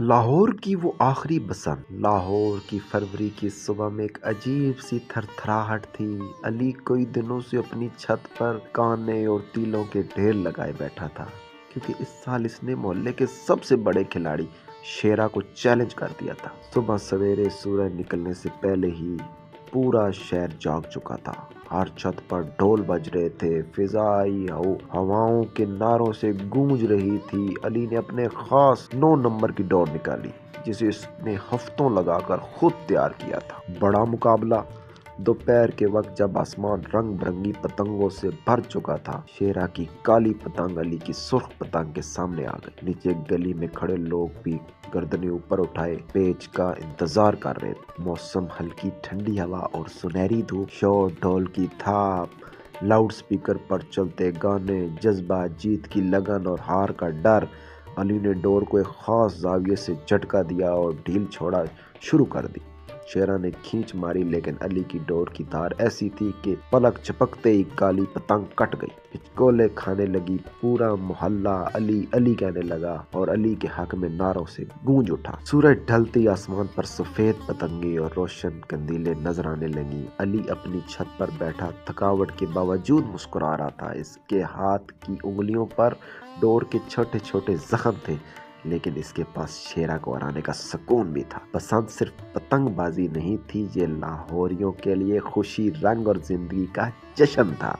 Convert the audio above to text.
لاہور کی وہ آخری بسنت، لاہور کی فروری کی صبح میں ایک عجیب سی تھر تھراہٹ تھی۔ علی کوئی دنوں سے اپنی چھت پر کانے اور تیلوں کے ڈھیر لگائے بیٹھا تھا، کیونکہ اس سال اس نے محلے کے سب سے بڑے کھلاڑی شیرا کو چیلنج کر دیا تھا۔ صبح سویرے سورج نکلنے سے پہلے ہی پورا شہر جاگ چکا تھا۔ ہر چھت پر ڈھول بج رہے تھے، فضائی ہواؤں کے نعروں سے گونج رہی تھی۔ علی نے اپنے خاص 9 نمبر کی ڈور نکالی، جسے اس نے ہفتوں لگا کر خود تیار کیا تھا۔ بڑا مقابلہ دوپہر کے وقت جب آسمان رنگ برنگی پتنگوں سے بھر چکا تھا، شیرا کی کالی پتنگ علی کی سرخ پتنگ کے سامنے آ گئی۔ نیچے گلی میں کھڑے لوگ بھی گردنیں اوپر اٹھائے پیچ کا انتظار کر رہے تھے۔ موسم ہلکی ٹھنڈی ہوا اور سنہری دھوپ، شور ڈھول کی تھاپ، لاؤڈ سپیکر پر چلتے گانے، جذبہ، جیت کی لگن اور ہار کا ڈر۔ علی نے ڈور کو ایک خاص زاویے سے جھٹکا دیا اور ڈھیل چھوڑا شروع کر دی۔ شیرا نے کھینچ ماری، لیکن علی کی ڈور کی دھار ایسی تھی کہ پلک جھپکتے ہی کالی پتنگ کٹ گئی۔ ہچکولے کھانے لگی، پورا محلہ علی علی کہنے لگا اور علی کے حق میں نعروں سے گونج اٹھا۔ سورج ڈھلتے ہی آسمان پر سفید پتنگیں اور روشن قندیلیں نظر آنے لگیں۔ علی اپنی چھت پر بیٹھا تھکاوٹ کے باوجود مسکرا رہا تھا۔ اس کے ہاتھ کی انگلیوں پر ڈور کے چھوٹے چھوٹے زخم تھے، لیکن اس کے پاس شیرا کو ہرانے کا سکون بھی تھا۔ بسنت صرف پتنگ بازی نہیں تھی، یہ لاہوریوں کے لیے خوشی، رنگ اور زندگی کا جشن تھا۔